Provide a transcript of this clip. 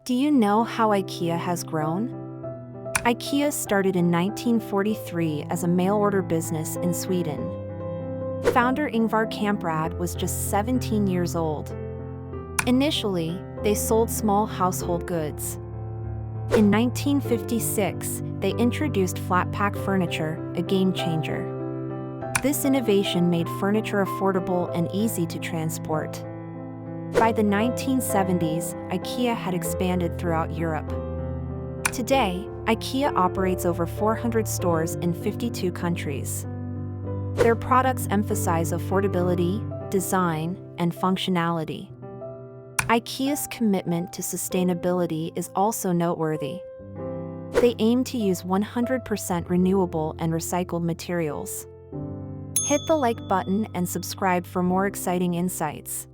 Do you know how IKEA has grown? IKEA started in 1943 as a mail-order business in Sweden. Founder Ingvar Kamprad was just 17 years old. Initially, they sold small household goods. In 1956, they introduced flat-pack furniture, a game-changer. This innovation made furniture affordable and easy to transport. By the 1970s, IKEA had expanded throughout Europe. Today, IKEA operates over 400 stores in 52 countries. Their products emphasize affordability, design, and functionality. IKEA's commitment to sustainability is also noteworthy. They aim to use 100% renewable and recycled materials. Hit the like button and subscribe for more exciting insights.